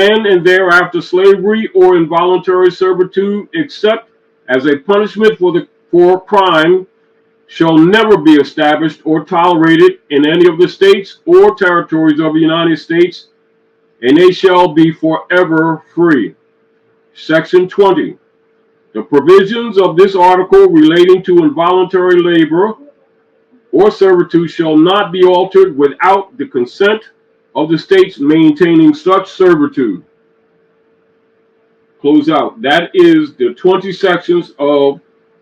and thereafter slavery or involuntary servitude, except as a punishment for crime, shall never be established or tolerated in any of the states or territories of the United States, and they shall be forever free. Section 20. The provisions of this article relating to involuntary labor or servitude shall not be altered without the consent of the states maintaining such servitude. Close out. That is the 20 sections of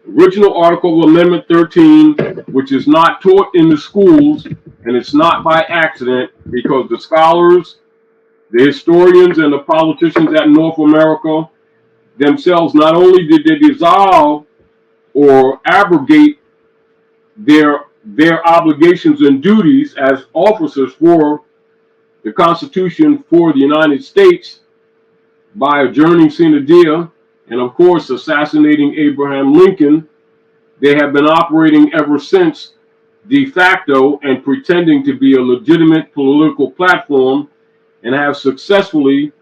original Article of Amendment 13, which is not taught in the schools, and it's not by accident, because the scholars, the historians, and the politicians at North America themselves, not only did they dissolve or abrogate their obligations and duties as officers for the Constitution for the United States by adjourning sine die, and of course assassinating Abraham Lincoln, they have been operating ever since de facto and pretending to be a legitimate political platform, and have successfully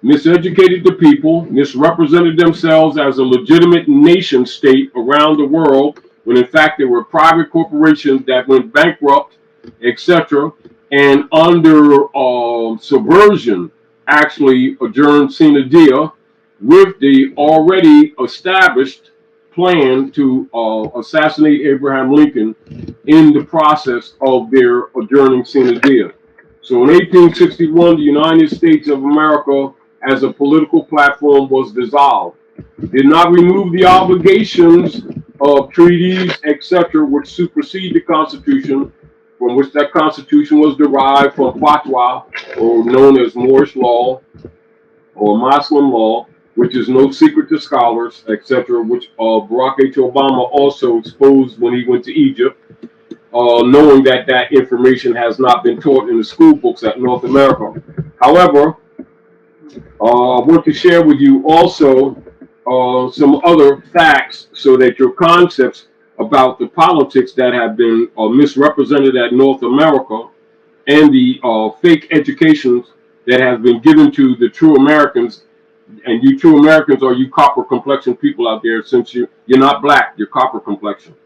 miseducated the people, misrepresented themselves as a legitimate nation state around the world, when in fact they were private corporations that went bankrupt, etc., and under subversion actually adjourned sine die with the already established plan to assassinate Abraham Lincoln in the process of their adjourning sine die. So in 1861, the United States of America as a political platform was dissolved. Did not remove the obligations of treaties, etc., which supersede the Constitution, from which that Constitution was derived from fatwa, or known as Moorish law or Muslim law, which is no secret to scholars, etc., which Barack H. Obama also exposed when he went to Egypt, knowing that that information has not been taught in the school books at North America. However, I want to share with you also some other facts so that your concepts about the politics that have been misrepresented at North America and the fake educations that have been given to the true Americans. And you true Americans are you copper complexion people out there, since you're not black, you're copper complexion.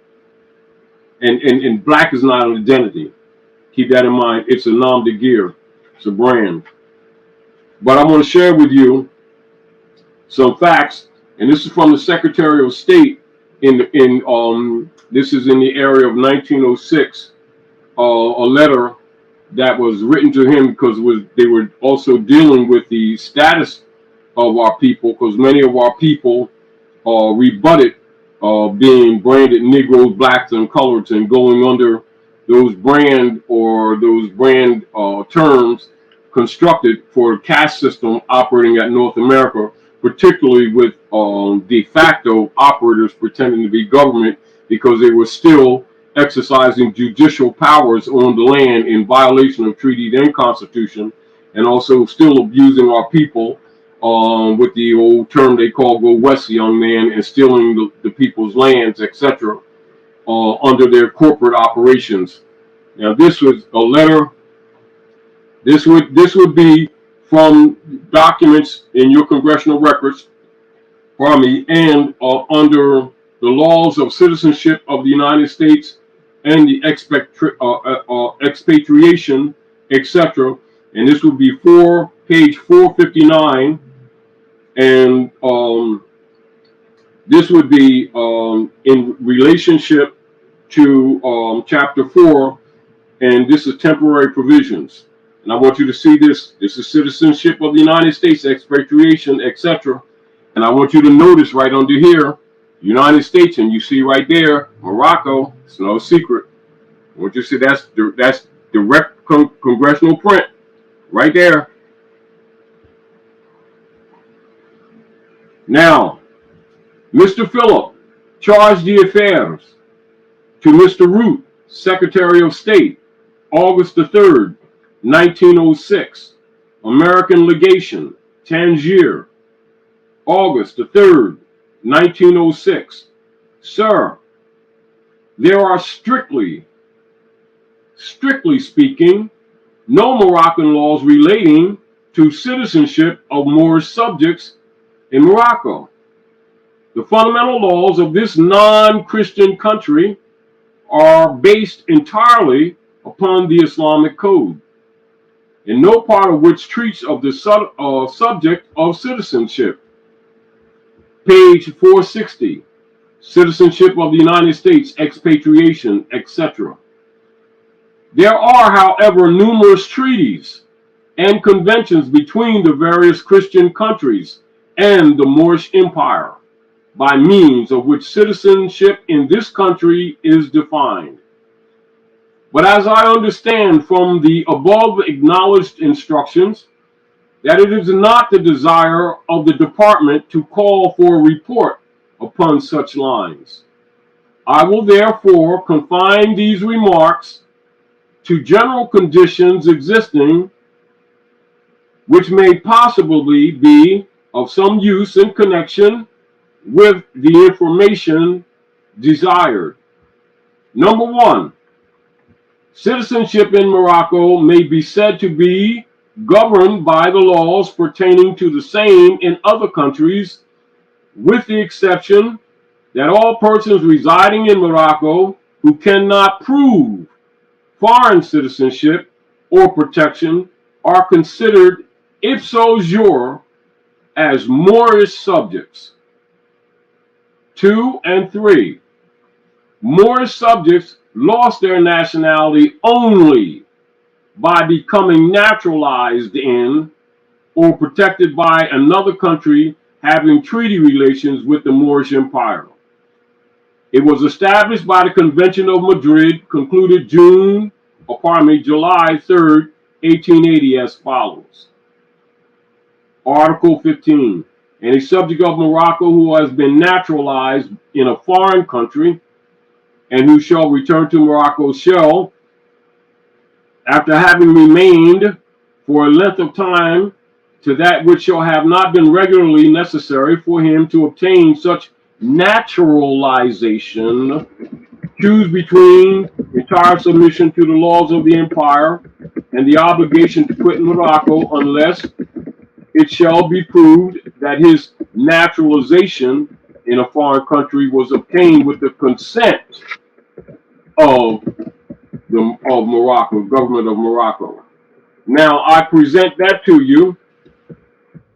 And black is not an identity. Keep that in mind. It's a nom de guerre. It's a brand. But I'm going to share with you some facts, and this is from the Secretary of State this is in the area of 1906, a letter that was written to him because they were also dealing with the status of our people, because many of our people rebutted being branded Negroes, blacks, and coloreds, and going under those brand terms constructed for a caste system operating at North America, particularly with de facto operators pretending to be government, because they were still exercising judicial powers on the land in violation of treaties and constitution, and also still abusing our people with the old term they call "go west, young man," and stealing the people's lands, etc., under their corporate operations. Now, this was a letter. This would be from documents in your congressional records, pardon me, and under the laws of citizenship of the United States and the expatriation, etc. And this would be page 459, and this would be in relationship to chapter 4, and this is temporary provisions. And I want you to see this. This is citizenship of the United States, expatriation, etc. And I want you to notice right under here, United States, and you see right there, Morocco. It's no secret. I want you to see that's direct congressional print right there. Now, Mr. Phillip, charge d'affaires to Mr. Root, Secretary of State, August the 3rd, 1906, American Legation, Tangier, August the 3rd, 1906. Sir, there are strictly speaking, no Moroccan laws relating to citizenship of Moorish subjects in Morocco. The fundamental laws of this non-Christian country are based entirely upon the Islamic code, in no part of which treats of the subject of citizenship. Page 460, citizenship of the United States, expatriation, etc. There are, however, numerous treaties and conventions between the various Christian countries and the Moorish Empire, by means of which citizenship in this country is defined. But as I understand from the above acknowledged instructions, that it is not the desire of the department to call for a report upon such lines, I will therefore confine these remarks to general conditions existing which may possibly be of some use in connection with the information desired. Number one, citizenship in Morocco may be said to be governed by the laws pertaining to the same in other countries, with the exception that all persons residing in Morocco who cannot prove foreign citizenship or protection are considered ipso jure as Moorish subjects. 2 and 3. Moorish subjects lost their nationality only by becoming naturalized in or protected by another country having treaty relations with the Moorish Empire. It was established by the Convention of Madrid, concluded July 3rd, 1880, as follows. Article 15. Any subject of Morocco who has been naturalized in a foreign country and who shall return to Morocco shall, after having remained for a length of time to that which shall have not been regularly necessary for him to obtain such naturalization, choose between entire submission to the laws of the empire and the obligation to quit Morocco, unless it shall be proved that his naturalization in a foreign country was obtained with the consent of Morocco, government of Morocco. Now, I present that to you,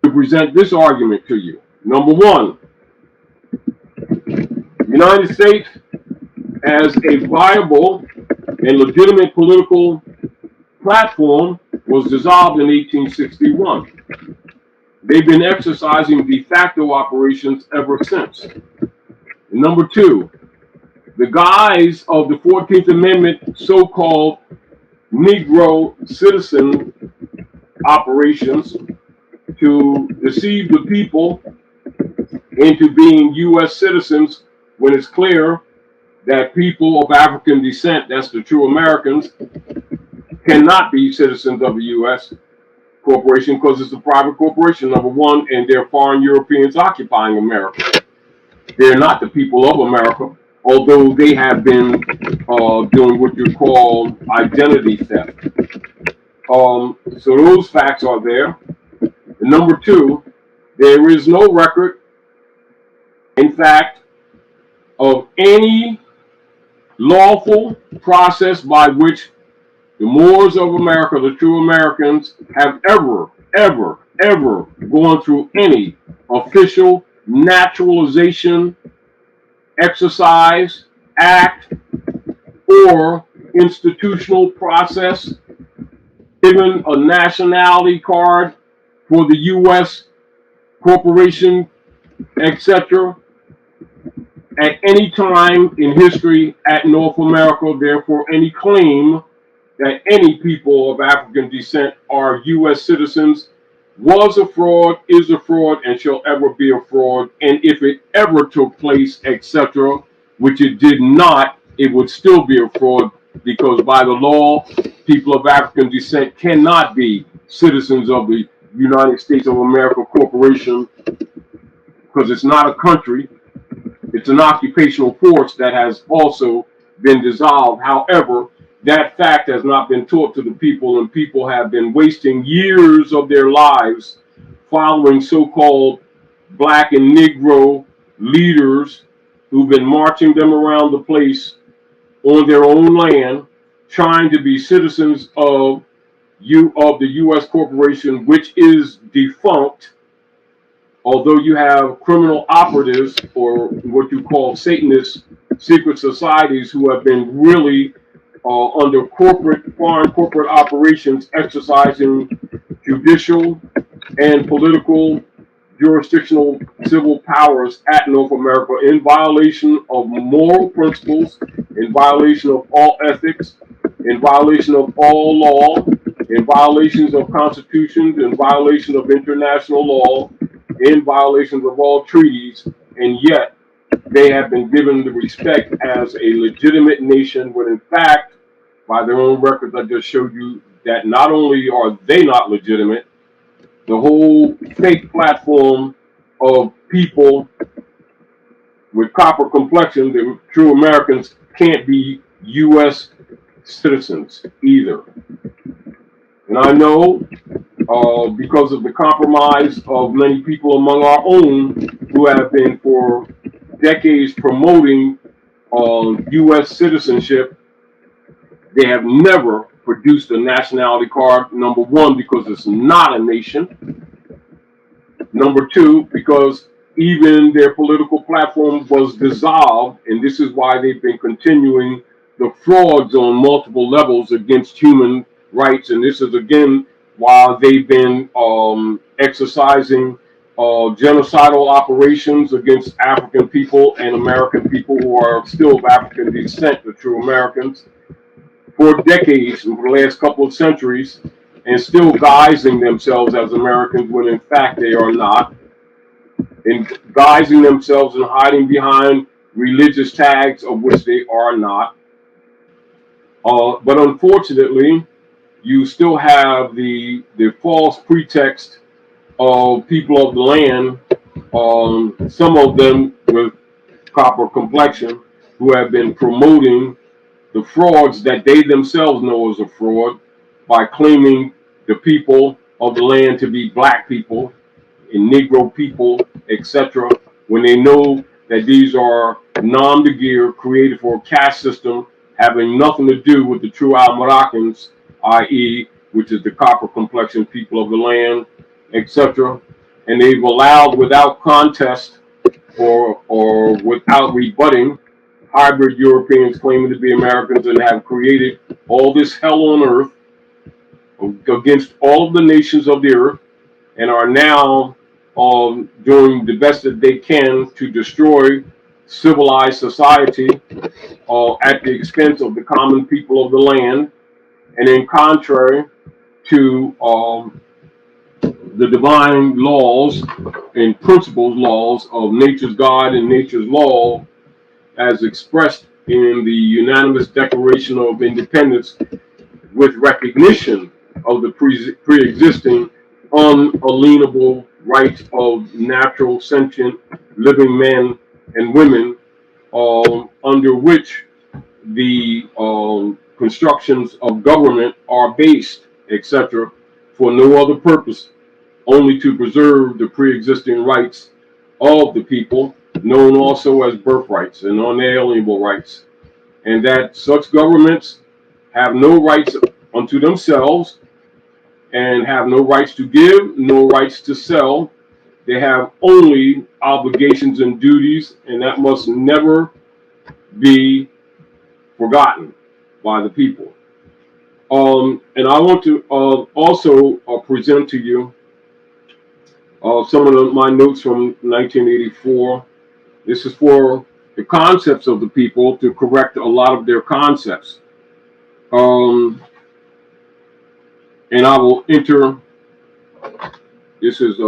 to present this argument to you. Number one, the United States as a viable and legitimate political platform was dissolved in 1861. They've been exercising de facto operations ever since. Number two, the guise of the 14th Amendment so-called Negro citizen operations to deceive the people into being U.S. citizens when it's clear that people of African descent, that's the true Americans, cannot be citizens of the U.S. corporation because it's a private corporation, number one, and they're foreign Europeans occupying America. They're not the people of America, although they have been doing what you call identity theft. So those facts are there. And number two, there is no record, in fact, of any lawful process by which the Moors of America, the true Americans, have ever gone through any official naturalization exercise, act, or institutional process, given a nationality card for the U.S. corporation, etc., at any time in history at North America. Therefore, any claim that any people of African descent are U.S. citizens was a fraud, is a fraud, and shall ever be a fraud. And if it ever took place, etc., which it did not, it would still be a fraud, because by the law, people of African descent cannot be citizens of the United States of America Corporation, because it's not a country. It's an occupational force that has also been dissolved. However, that fact has not been taught to the people, and people have been wasting years of their lives following so-called black and Negro leaders who've been marching them around the place on their own land, trying to be citizens of the U.S. corporation, which is defunct. Although you have criminal operatives, or what you call Satanist secret societies, who have been really under foreign corporate operations, exercising judicial and political jurisdictional civil powers at North America in violation of moral principles, in violation of all ethics, in violation of all law, in violations of constitutions, in violation of international law, in violations of all treaties, and yet they have been given the respect as a legitimate nation, when in fact, by their own records, I just showed you that not only are they not legitimate, the whole fake platform of people with copper complexion, the true Americans, can't be U.S. citizens either. And I know because of the compromise of many people among our own who have been for decades promoting U.S. citizenship, they have never produced a nationality card, number one, because it's not a nation. Number two, because even their political platform was dissolved, and this is why they've been continuing the frauds on multiple levels against human rights. And this is, again, why they've been exercising genocidal operations against African people and American people who are still of African descent, the true Americans, for decades, for the last couple of centuries, and still guising themselves as Americans when in fact they are not, and guising themselves and hiding behind religious tags of which they are not. But unfortunately, you still have the false pretext of people of the land, some of them with copper complexion, who have been promoting the frauds that they themselves know is a fraud by claiming the people of the land to be black people and Negro people, etc., when they know that these are nom de guerre created for a caste system having nothing to do with the true Al-Moroccans, i.e., which is the copper complexion people of the land, etc. And they've allowed, without contest or without rebutting, hybrid Europeans claiming to be Americans and have created all this hell on earth against all of the nations of the earth, and are now doing the best that they can to destroy civilized society at the expense of the common people of the land, and in contrary to the divine laws and principles laws of nature's God and nature's law, as expressed in the unanimous Declaration of Independence, with recognition of the pre-existing unalienable rights of natural, sentient, living men and women, under which the constructions of government are based, etc., for no other purpose, only to preserve the pre-existing rights of the people, known also as birthrights and unalienable rights, and that such governments have no rights unto themselves and have no rights to give, no rights to sell. They have only obligations and duties, and that must never be forgotten by the people. And I want to also present to you some of my notes from 1984. This is for the concepts of the people, to correct a lot of their concepts. And I will enter, this is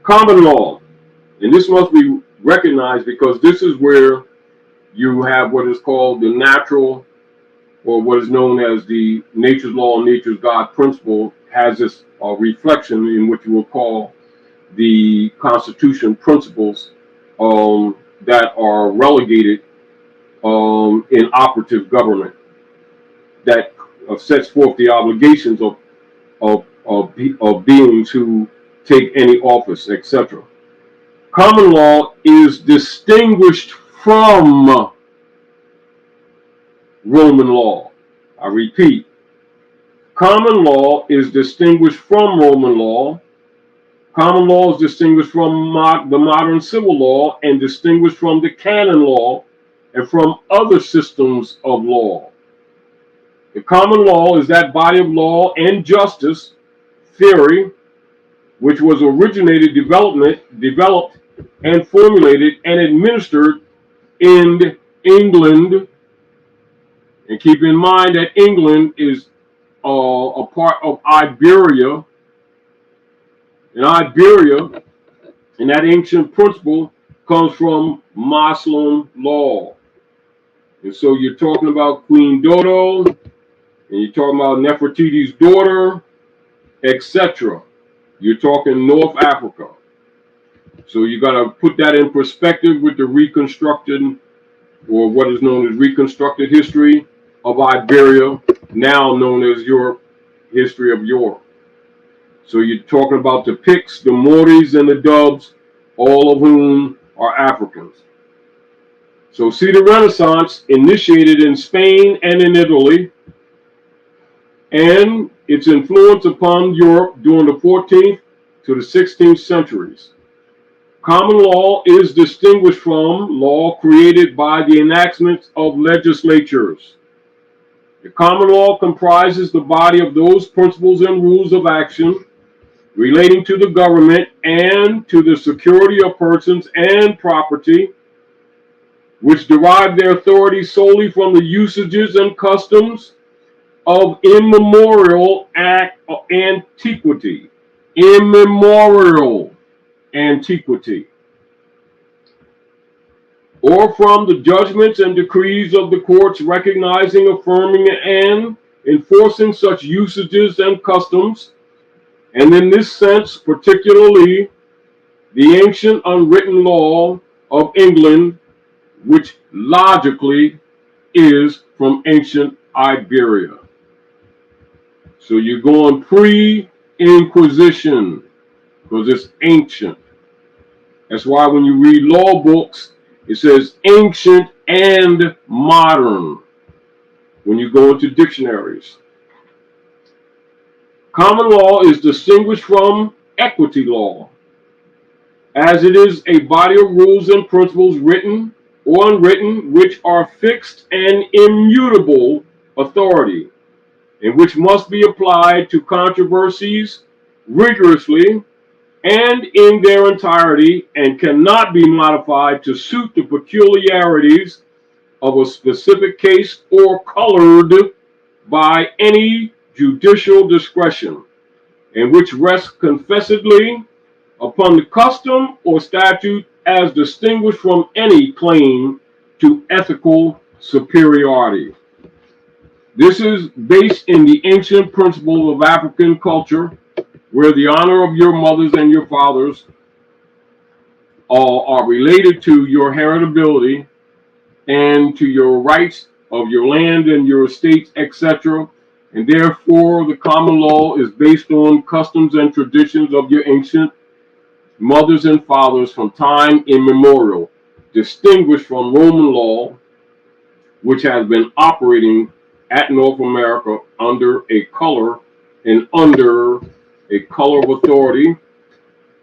common law. And this must be recognized because this is where you have what is called the natural, or what is known as the nature's law and nature's God principle, has this reflection in what you will call the Constitution principles that are relegated in operative government that sets forth the obligations of beings who take any office, etc. Common law is distinguished from Roman law. I repeat, common law is distinguished from Roman law. Common law is distinguished from the modern civil law and distinguished from the canon law and from other systems of law. The common law is that body of law and justice theory which was developed and formulated and administered in England. And keep in mind that England is a part of Iberia. And Iberia, and that ancient principle, comes from Muslim law. And so you're talking about Queen Dodo, and you're talking about Nefertiti's daughter, etc. You're talking North Africa. So you got to put that in perspective with the reconstructed, or what is known as reconstructed history of Iberia, now known as Europe, history of Europe. So you're talking about the Picts, the Moors, and the Dubs, all of whom are Africans. So see, the Renaissance initiated in Spain and in Italy, and its influence upon Europe during the 14th to the 16th centuries. Common law is distinguished from law created by the enactment of legislatures. The common law comprises the body of those principles and rules of action relating to the government and to the security of persons and property, which derive their authority solely from the usages and customs of immemorial antiquity. Immemorial antiquity. Or from the judgments and decrees of the courts recognizing, affirming, and enforcing such usages and customs, and in this sense, particularly, the ancient unwritten law of England, which logically is from ancient Iberia. So you're going pre-Inquisition, because it's ancient. That's why when you read law books, it says ancient and modern when you go into dictionaries. Common law is distinguished from equity law, as it is a body of rules and principles, written or unwritten, which are fixed and immutable authority, and which must be applied to controversies rigorously and in their entirety, and cannot be modified to suit the peculiarities of a specific case or colored by any judicial discretion, and which rests confessedly upon the custom or statute as distinguished from any claim to ethical superiority. This is based in the ancient principle of African culture, where the honor of your mothers and your fathers are related to your heritability and to your rights of your land and your estates, etc. And therefore, the common law is based on customs and traditions of your ancient mothers and fathers from time immemorial, distinguished from Roman law, which has been operating at North America under a color of authority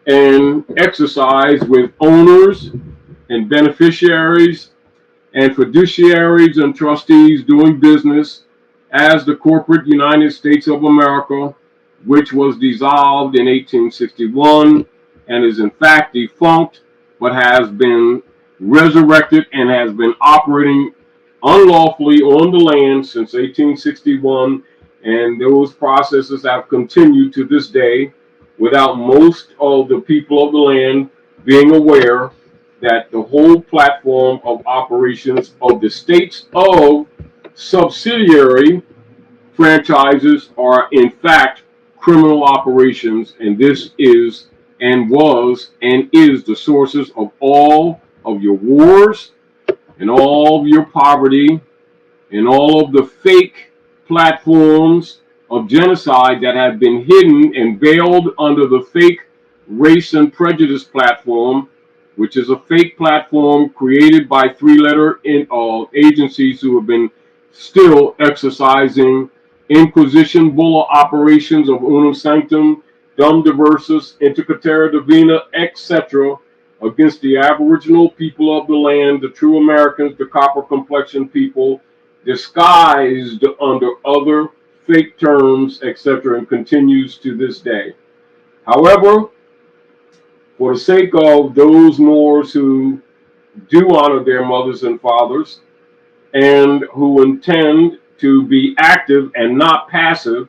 and exercised with owners and beneficiaries and fiduciaries and trustees doing business as the corporate United States of America, which was dissolved in 1861 and is in fact defunct, but has been resurrected and has been operating unlawfully on the land since 1861, and those processes have continued to this day without most of the people of the land being aware that the whole platform of operations of the states of subsidiary franchises are in fact criminal operations, and this is and was and is the sources of all of your wars and all of your poverty and all of the fake platforms of genocide that have been hidden and veiled under the fake race and prejudice platform, which is a fake platform created by three-letter agencies who have been still exercising Inquisition Bulla operations of Unum Sanctum, Dum Diversus, Intercatera Divina, etc., against the Aboriginal people of the land, the true Americans, the copper complexion people, disguised under other fake terms, etc., and continues to this day. However, for the sake of those Moors who do honor their mothers and fathers and who intend to be active and not passive,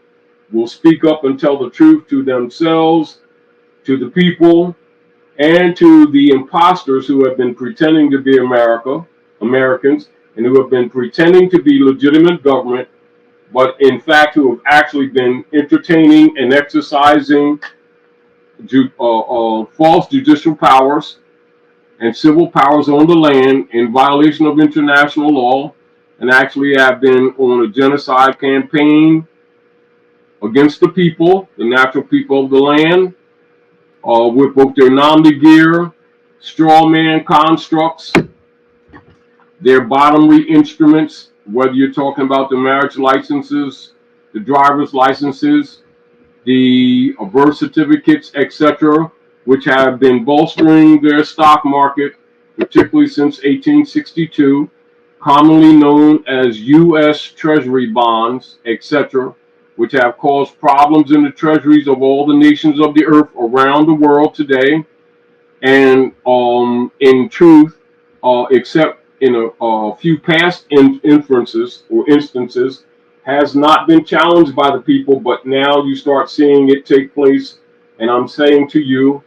will speak up and tell the truth to themselves, to the people, and to the imposters who have been pretending to be Americans, and who have been pretending to be legitimate government, but in fact who have actually been entertaining and exercising false judicial powers and civil powers on the land in violation of international law, and actually have been on a genocide campaign against the people, the natural people of the land, with both their nom-de-guerre, straw man constructs, their bottomry instruments, whether you're talking about the marriage licenses, the driver's licenses, the birth certificates, etc., which have been bolstering their stock market, particularly since 1862, commonly known as U.S. Treasury bonds, etc., which have caused problems in the treasuries of all the nations of the earth around the world today. And in truth, except in a few past instances, has not been challenged by the people, but now you start seeing it take place. And I'm saying to you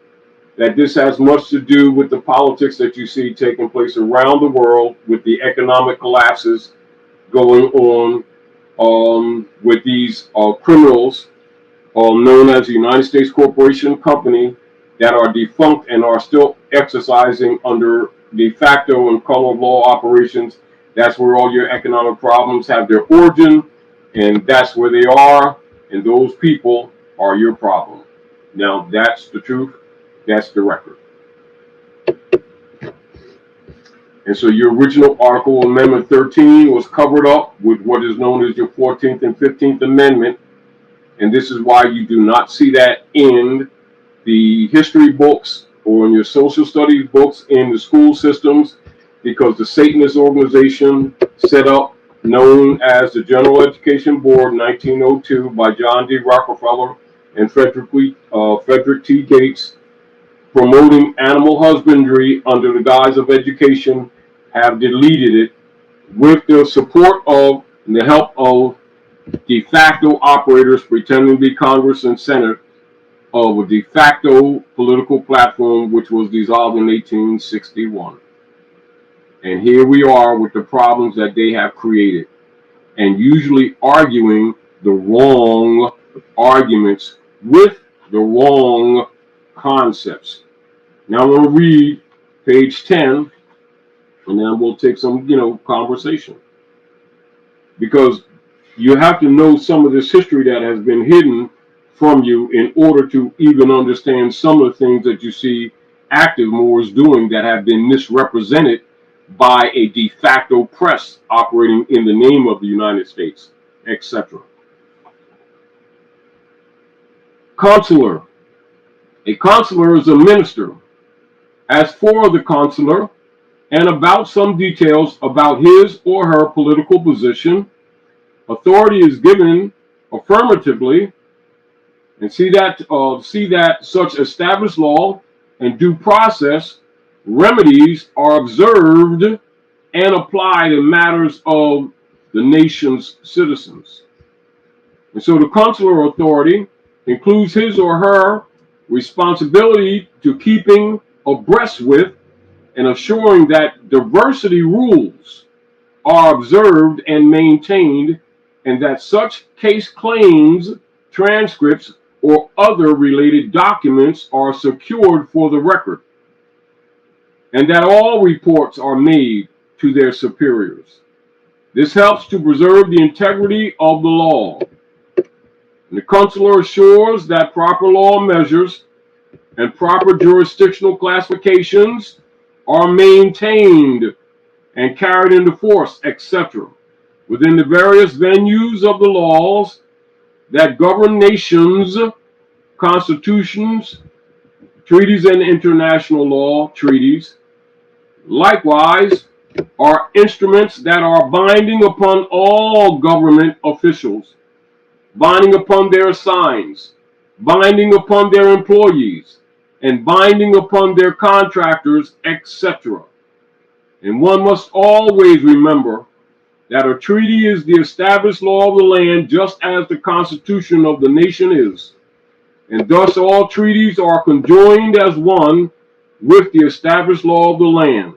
that this has much to do with the politics that you see taking place around the world, with the economic collapses going on with these criminals known as the United States Corporation Company, that are defunct and are still exercising under de facto and color of law operations. That's where all your economic problems have their origin, and that's where they are, and those people are your problem. Now, that's the truth. That's the record. And so your original Article Amendment 13 was covered up with what is known as your 14th and 15th Amendment. And this is why you do not see that in the history books or in your social studies books in the school systems, because the Satanist organization set up, known as the General Education Board, 1902, by John D. Rockefeller and Frederick T. Gates, promoting animal husbandry under the guise of education, have deleted it with the support of and the help of de facto operators pretending to be Congress and Senate of a de facto political platform which was dissolved in 1861. And here we are with the problems that they have created, and usually arguing the wrong arguments with the wrong concepts. Now I'm going to read page 10, and then we'll take some, conversation. Because you have to know some of this history that has been hidden from you in order to even understand some of the things that you see active Moors doing that have been misrepresented by a de facto press operating in the name of the United States, etc. Consular. A consular is a minister. As for the consular, and about some details about his or her political position, authority is given affirmatively, and see that such established law and due process remedies are observed and applied in matters of the nation's citizens. And so the consular authority includes his or her responsibility to keeping abreast with and assuring that diversity rules are observed and maintained, and that such case claims, transcripts, or other related documents are secured for the record. and that all reports are made to their superiors. This helps to preserve the integrity of the law. And the consular assures that proper law measures and proper jurisdictional classifications are maintained and carried into force, etc., within the various venues of the laws that govern nations, constitutions, treaties, and international law treaties. Likewise, are instruments that are binding upon all government officials, binding upon their assigns, binding upon their employees, and binding upon their contractors, etc. And one must always remember that a treaty is the established law of the land, just as the constitution of the nation is. And thus all treaties are conjoined as one with the established law of the land.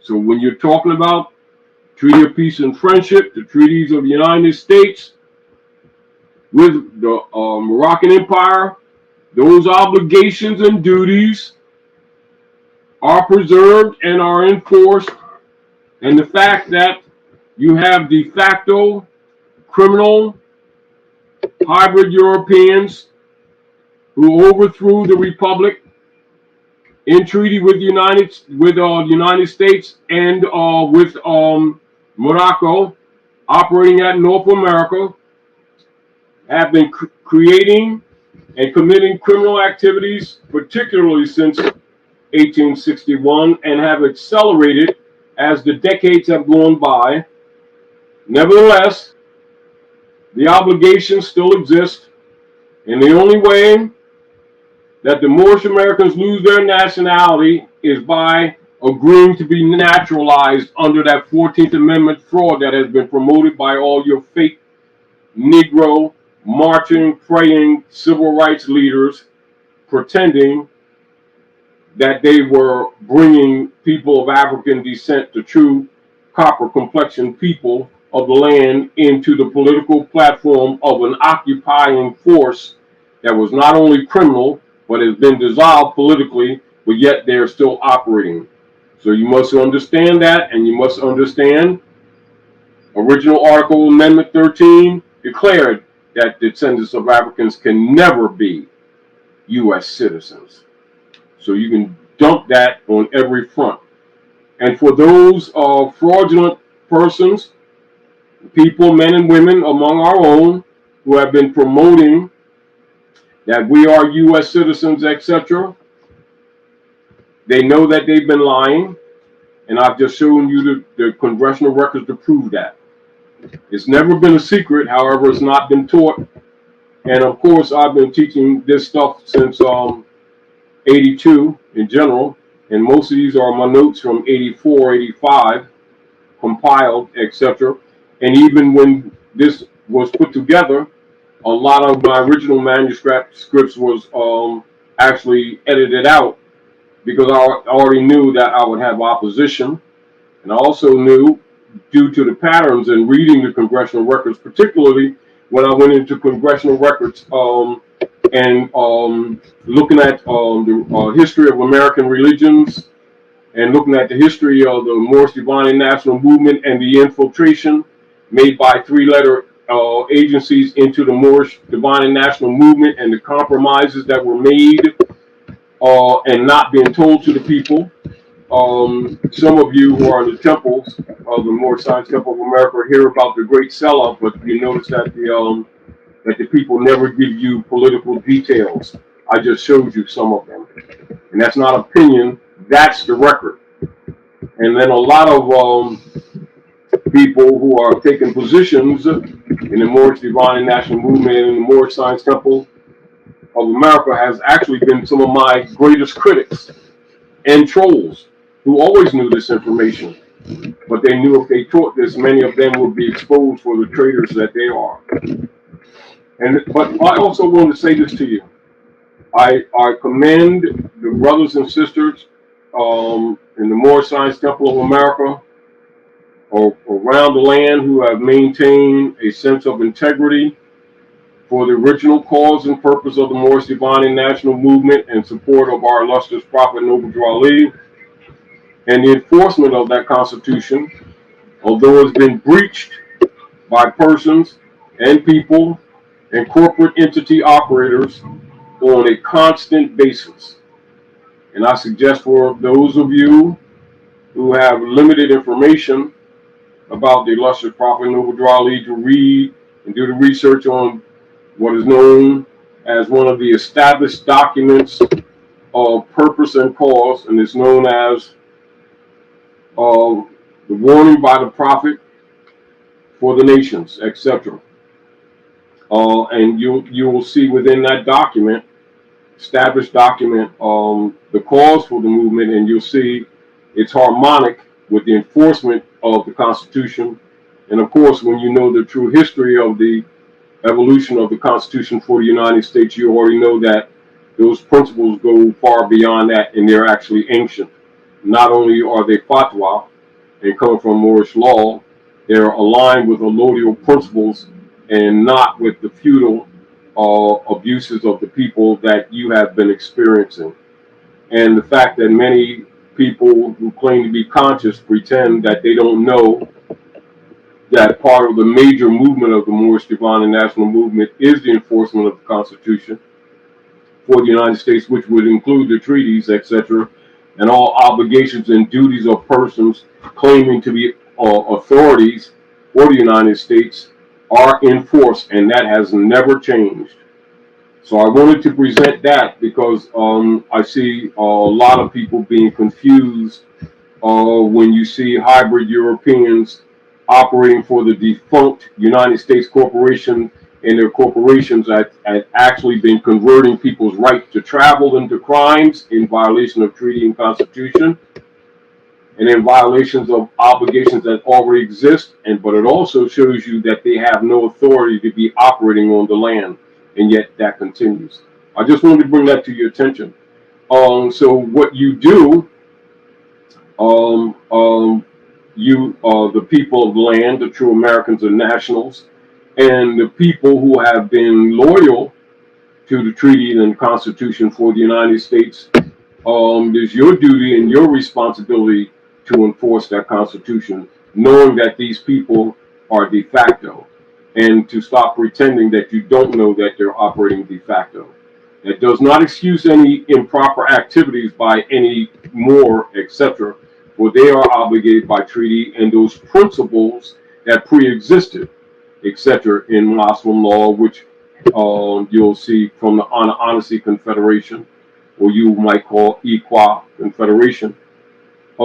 So when you're talking about Treaty of Peace and Friendship, the treaties of the United States with the Moroccan Empire, those obligations and duties are preserved and are enforced. And the fact that you have de facto criminal hybrid Europeans who overthrew the Republic in treaty with the United States and with Morocco, operating at North America, have been creating and committing criminal activities, particularly since 1861, and have accelerated as the decades have gone by. Nevertheless, the obligations still exist, and the only way that the Moorish Americans lose their nationality is by agreeing to be naturalized under that 14th Amendment fraud that has been promoted by all your fake Negro marching, praying civil rights leaders, pretending that they were bringing people of African descent, the true copper complexion people of the land, into the political platform of an occupying force that was not only criminal, but has been dissolved politically, but yet they're still operating. So you must understand that, and you must understand original Article Amendment 13 declared that descendants of Africans can never be U.S. citizens. So you can dump that on every front. And for those fraudulent persons, people, men and women among our own, who have been promoting that we are U.S. citizens, etc., they know that they've been lying, and I've just shown you the congressional records to prove that. It's never been a secret, however, it's not been taught. And of course, I've been teaching this stuff since 82 in general, and most of these are my notes from 84, 85, compiled, etc. And even when this was put together, a lot of my original manuscripts was actually edited out, because I already knew that I would have opposition. And I also knew, due to the patterns in reading the congressional records, particularly when I went into congressional records and looking at the history of American religions, and looking at the history of the Moorish Divine and National Movement and the infiltration made by three-letter agencies into the Moorish Divine and National Movement, and the compromises that were made and not being told to the people. Some of you who are in the temples of the Moorish Science Temple of America hear about the great sell-off, but you notice that the people never give you political details. I just showed you some of them, and that's not opinion. That's the record. And then a lot of people who are taking positions in the Moorish Divine and National Movement and the Moorish Science Temple of America has actually been some of my greatest critics and trolls, who always knew this information, but they knew if they taught this, many of them would be exposed for the traitors that they are. But I also want to say this to you. I commend the brothers and sisters in the Moorish Science Temple of America or around the land who have maintained a sense of integrity for the original cause and purpose of the Moorish Divine and National Movement in support of our illustrious Prophet Noble Drew Ali. And the enforcement of that Constitution, although it's been breached by persons and people and corporate entity operators on a constant basis. And I suggest for those of you who have limited information about the illustrious Prophet Noble Drew Ali to read and do the research on what is known as one of the established documents of purpose and cause, and it's known as the warning by the prophet for the nations, etc. And you will see within that document, established document, the cause for the movement, and you'll see it's harmonic with the enforcement of the Constitution. And of course, when you know the true history of the evolution of the Constitution for the United States, you already know that those principles go far beyond that, and they're actually ancient. Not only are they fatwa and come from Moorish law, they're aligned with allodial principles and not with the feudal abuses of the people that you have been experiencing. And the fact that many people who claim to be conscious pretend that they don't know that part of the major movement of the Moorish Divine and National Movement is the enforcement of the Constitution for the United States, which would include the treaties, etc., and all obligations and duties of persons claiming to be authorities for the United States are enforced, and that has never changed. So I wanted to present that because I see a lot of people being confused when you see hybrid Europeans operating for the defunct United States corporation, and their corporations have actually been converting people's right to travel into crimes in violation of treaty and constitution, and in violations of obligations that already exist. But it also shows you that they have no authority to be operating on the land, and yet that continues. I just wanted to bring that to your attention. So what you do, the people of the land, the true Americans and nationals, and the people who have been loyal to the treaty and Constitution for the United States, there's your duty and your responsibility to enforce that Constitution, knowing that these people are de facto, and to stop pretending that you don't know that they're operating de facto. That does not excuse any improper activities by any more, etc., for they are obligated by treaty and those principles that pre-existed, etc., in Muslim law, which you'll see from the Honesty Confederation, or you might call Equa Confederation,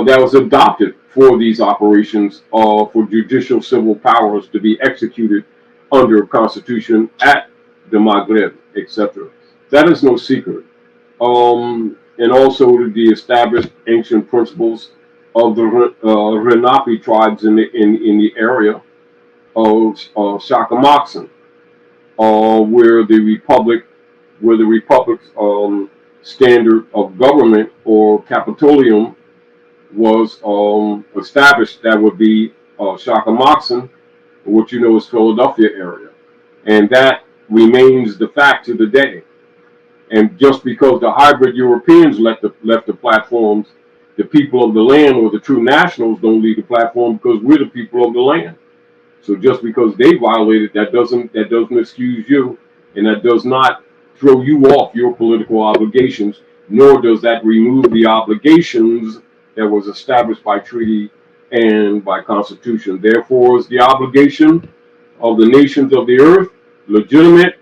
that was adopted for these operations for judicial civil powers to be executed under a constitution at the Maghreb, etc. That is no secret. And also the established ancient principles of the Renapi tribes in the area of Shakamaksan, where the republic's standard of government or Capitolium was established. That would be Shakamaksan, which you know is Philadelphia area, and that remains the fact to the day. And just because the hybrid Europeans left the platforms, the people of the land or the true nationals don't leave the platform, because we're the people of the land. So just because they violated, that doesn't excuse you, and that does not throw you off your political obligations, nor does that remove the obligations that was established by treaty and by constitution. Therefore, is the obligation of the nations of the earth legitimate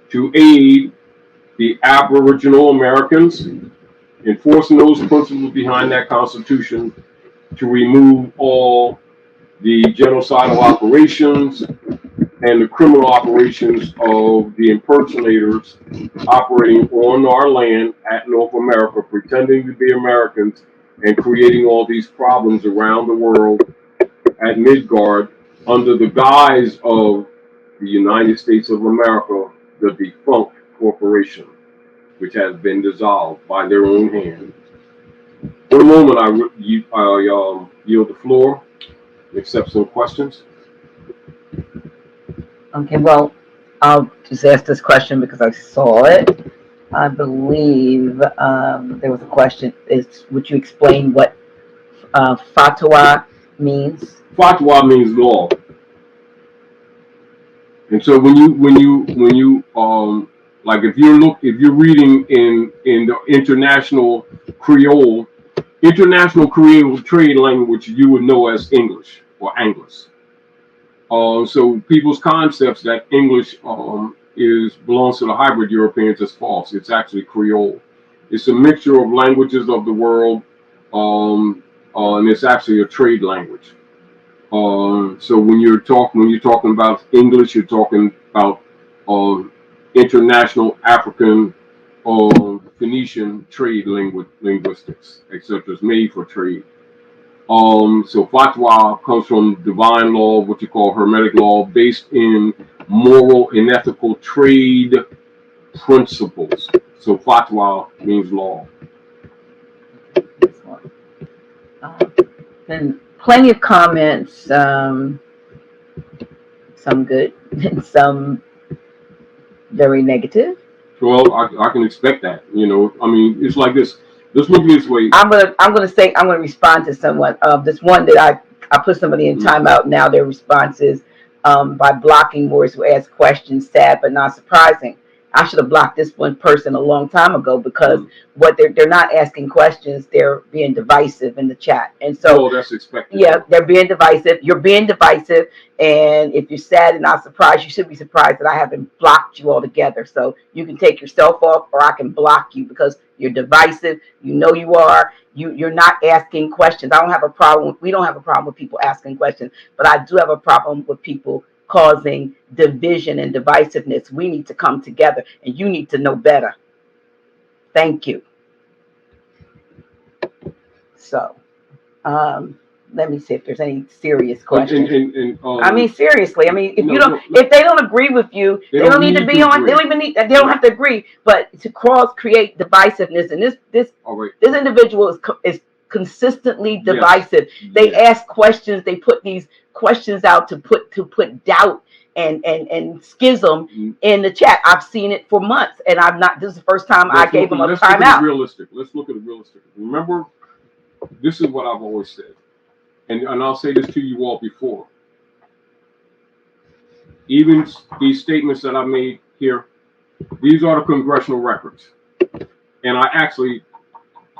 to aid the Aboriginal Americans, enforcing those principles behind that Constitution, to remove all the genocidal operations and the criminal operations of the impersonators operating on our land at North America, pretending to be Americans and creating all these problems around the world at Midgard under the guise of the United States of America, the defunct corporation, which has been dissolved by their own hand. For the moment, I yield the floor and accept some questions. Okay, well, I'll just ask this question because I saw it. I believe there was a question: would you explain what Fatwa means? Fatwa means law. And so like if you're reading in the international Creole trade language, you would know as English or Anglis. So people's concepts that English is belongs to the hybrid Europeans is false. It's actually Creole. It's a mixture of languages of the world, and it's actually a trade language. So when you're talking about English, you're talking about international African Phoenician trade linguistics, etc. It's made for trade. So fatwa comes from divine law, what you call hermetic law, based in moral and ethical trade principles. So fatwa means law. Then plenty of comments, some good and some very negative. Well, I can expect that. I mean, it's like this. Let's look this way. I'm gonna respond to someone. This one that I put somebody in timeout. Now their response is by blocking words who ask questions. Sad but not surprising. I should have blocked this one person a long time ago because what they're not asking questions. They're being divisive in the chat, and so that's expected. Yeah, they're being divisive. You're being divisive, and if you're sad and not surprised, you should be surprised that I haven't blocked you altogether. So you can take yourself off, or I can block you because you're divisive. You know you are. You're not asking questions. I don't have a problem. We don't have a problem with people asking questions, but I do have a problem with people causing division and divisiveness. We need to come together, and you need to know better. Thank you. So, let me see if there's any serious questions. I mean, seriously. I mean, if they don't agree with you, they don't need to be on. They don't even need. They don't have to agree. But to create divisiveness, and this individual is consistently divisive. Yes. They ask questions. They put these questions out to put doubt and schism in the chat. I've seen it for months, and I'm not. This is the first time I gave them a timeout. Let's look at it realistic. Remember, this is what I've always said. And I'll say this to you all before. Even these statements that I made here, these are the congressional records. And I actually,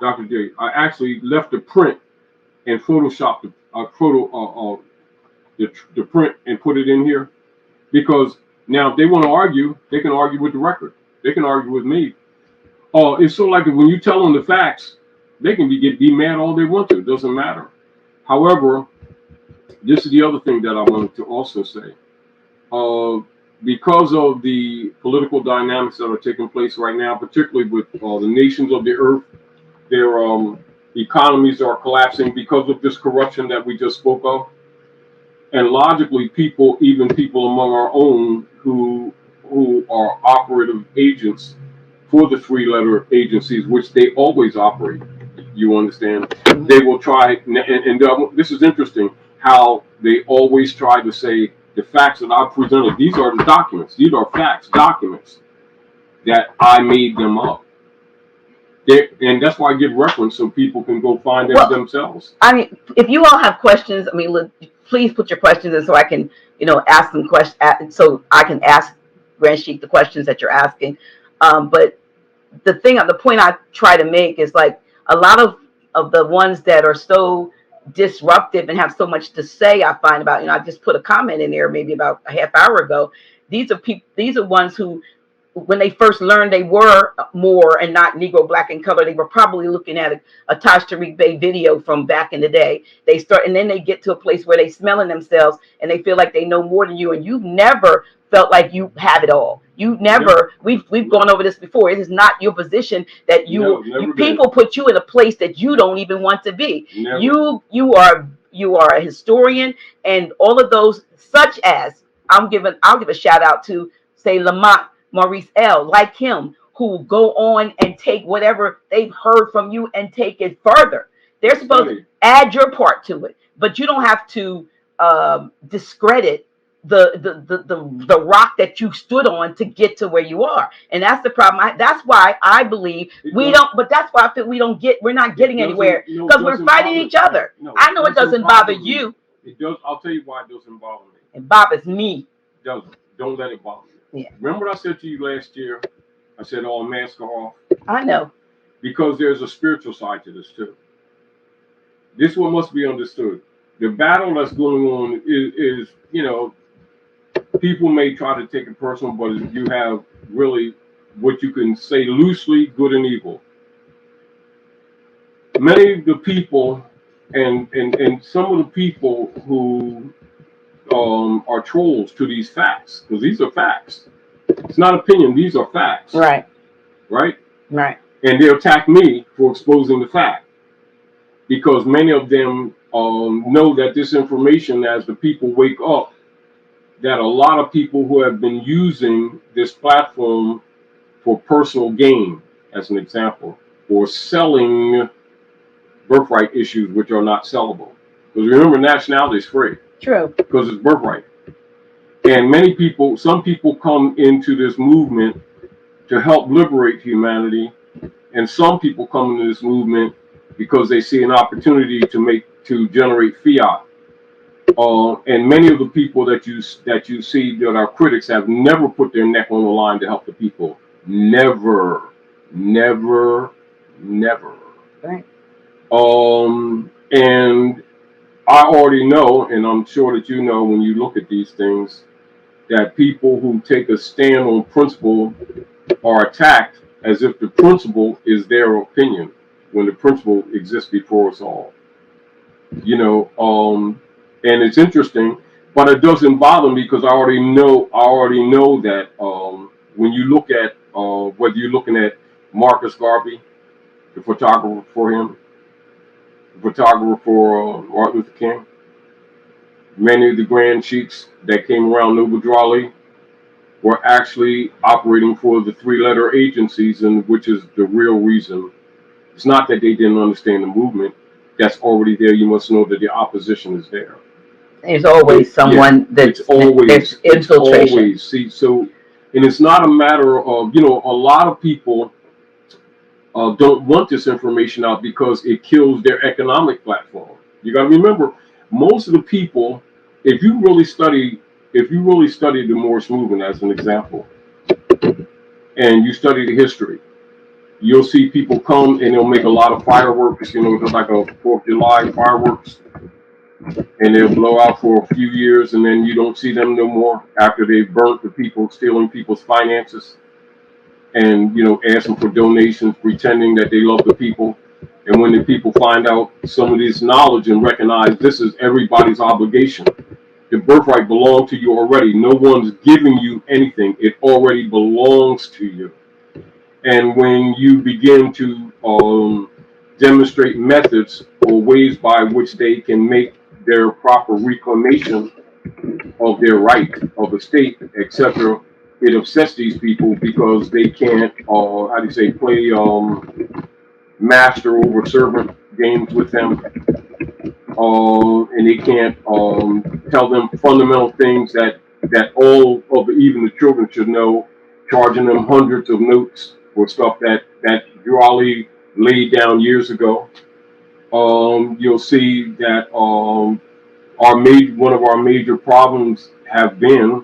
Dr. J, I actually left the print and photoshopped the print and put it in here. Because now if they want to argue, they can argue with the record. They can argue with me. It's so like when you tell them the facts, they can be mad all they want to. It doesn't matter. However, this is the other thing that I wanted to also say. Because of the political dynamics that are taking place right now, particularly with the nations of the earth, their economies are collapsing because of this corruption that we just spoke of. And logically, even people among our own who are operative agents for the three-letter agencies, which they always operate. You understand? They will try, and this is interesting, how they always try to say the facts that I presented, these are the documents. These are facts, documents that I made them up. And that's why I give reference so people can go find them themselves. I mean, if you all have questions, I mean, please put your questions in so I can, ask them questions, so I can ask Grand Sheik the questions that you're asking. But the point I try to make is like a lot of the ones that are so disruptive and have so much to say, I find about, I just put a comment in there maybe about a half hour ago. These are ones who, when they first learned they were Moor and not Negro, black, and color, they were probably looking at a Tarik Bey video from back in the day. And then they get to a place where they smelling themselves and they feel like they know more than you, and you've never felt like you have it all. You never. We've gone over this before. It is not your position that people put you in a place that you don't even want to be. Never. You are a historian, and all of those, such as I'll give a shout out to, say, Lamont Maurice L, like him, who go on and take whatever they've heard from you and take it further. They're supposed to add your part to it, but you don't have to discredit the rock that you stood on to get to where you are. And that's the problem. That's why I believe we don't, but that's why I feel we're not getting anywhere because we're fighting each other. I know it doesn't bother you. It does. I'll tell you why it doesn't bother me. It bothers me. It doesn't. Don't let it bother you. Yeah. Remember what I said to you last year? I said, "Oh, mask off." I know. Because there's a spiritual side to this too. This one must be understood. The battle that's going on is people may try to take it personal, but you have really what you can say loosely good and evil. Many of the people and some of the people who are trolls to these facts, because these are facts. It's not opinion, these are facts. Right. Right? Right. And they attack me for exposing the fact. Because many of them know that this information, as the people wake up, that a lot of people who have been using this platform for personal gain, as an example, or selling birthright issues which are not sellable. Because remember, nationality is free. True. Because it's birthright. And some people come into this movement to help liberate humanity, and some people come into this movement because they see an opportunity to generate fiat. And many of the people that you see that are critics have never put their neck on the line to help the people. Never, never, never. Right. And I already know, and I'm sure that you know when you look at these things, that people who take a stand on principle are attacked as if the principle is their opinion, when the principle exists before us all. And it's interesting, but it doesn't bother me because I already know that when you look at whether you're looking at Marcus Garvey, the photographer for him, the photographer for Martin Luther King, many of the grand sheiks that came around Noble Drawley were actually operating for the three-letter agencies, and which is the real reason. It's not that they didn't understand the movement. That's already there. You must know that the opposition is there. There's always someone that's infiltration. It's always. See, so, and it's not a matter of, a lot of people don't want this information out because it kills their economic platform. You got to remember, most of the people, if you really study the Moorish movement as an example, and you study the history, you'll see people come and they'll make a lot of fireworks, like a 4th of July fireworks, and they'll blow out for a few years, and then you don't see them no more after they've burnt the people, stealing people's finances, and asking for donations, pretending that they love the people. And when the people find out some of this knowledge and recognize this is everybody's obligation, the birthright belongs to you already. No one's giving you anything. It already belongs to you. And when you begin to demonstrate methods or ways by which they can make their proper reclamation of their right of the state, etc., it upsets these people because they can't, play master over servant games with them. And they can't tell them fundamental things that all of even the children should know, charging them hundreds of notes for stuff that Drawley laid down years ago. You'll see that one of our major problems have been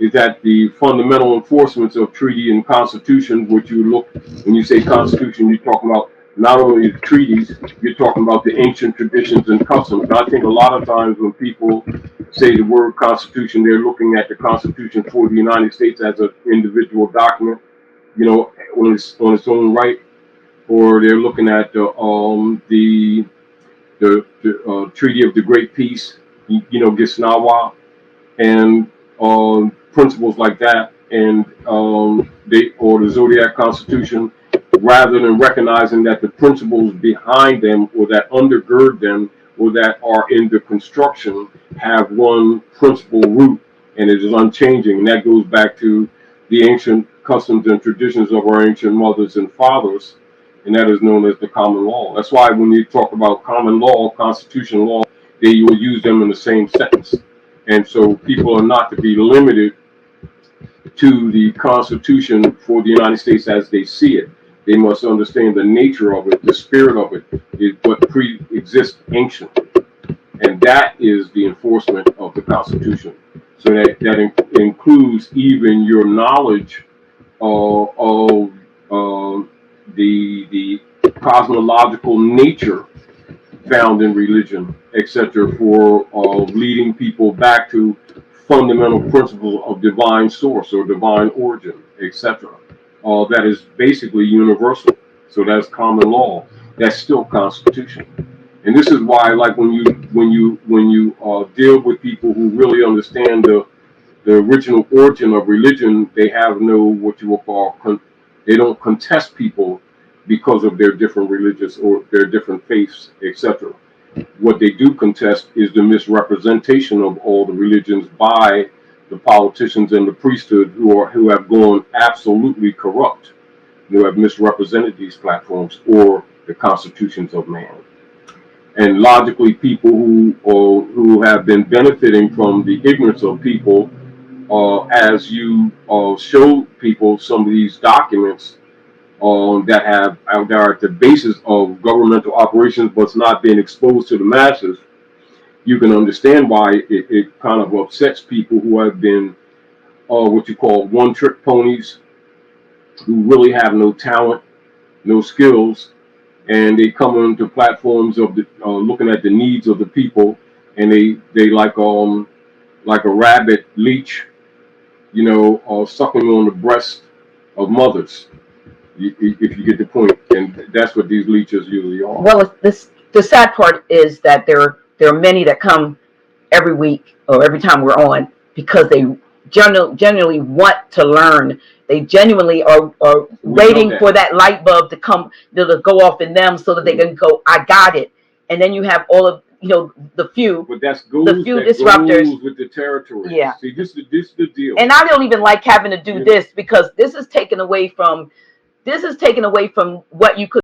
is that the fundamental enforcements of treaty and constitution, which when you say constitution, you're talking about not only the treaties, you're talking about the ancient traditions and customs. And I think a lot of times when people say the word constitution, they're looking at the Constitution for the United States as an individual document, on its own right, or they're looking at the Treaty of the Great Peace, Gisnawa, and principles like that, and or the Zodiac Constitution, rather than recognizing that the principles behind them or that undergird them or that are in the construction have one principal root, and it is unchanging. And that goes back to the ancient customs and traditions of our ancient mothers and fathers, and that is known as the common law. That's why when you talk about common law, constitutional law, they will use them in the same sentence. And so people are not to be limited to the Constitution for the United States as they see it. They must understand the nature of it, the spirit of it, is what pre-exists ancient. And that is the enforcement of the Constitution. So that includes even your knowledge of the cosmological nature found in religion, etc., for leading people back to fundamental principles of divine source or divine origin, etc. That is basically universal. So that's common law. That's still constitution. And this is why, like when you deal with people who really understand the original origin of religion, they have no what you will call they don't contest people because of their different religious or their different faiths, etc. What they do contest is the misrepresentation of all the religions by the politicians and the priesthood who have gone absolutely corrupt, who have misrepresented these platforms or the constitutions of man. And logically, people who have been benefiting from the ignorance of people, as you show people some of these documents that are at the basis of governmental operations, but it's not being exposed to the masses, you can understand why it kind of upsets people who have been what you call one-trick ponies, who really have no talent, no skills, and they come onto platforms of looking at the needs of the people, and they like a rabbit leech, sucking on the breast of mothers. If you get the point, and that's what these leeches usually are. Well, the sad part is that there are many that come every week or every time we're on because they genuinely want to learn. They genuinely are waiting for that light bulb to come, to go off in them, so that they can go, I got it. And then you have all of the few, but the few disruptors goes with the territory. Yeah. See, this is the deal. And I don't even like having to do this, because this is taken away from what you could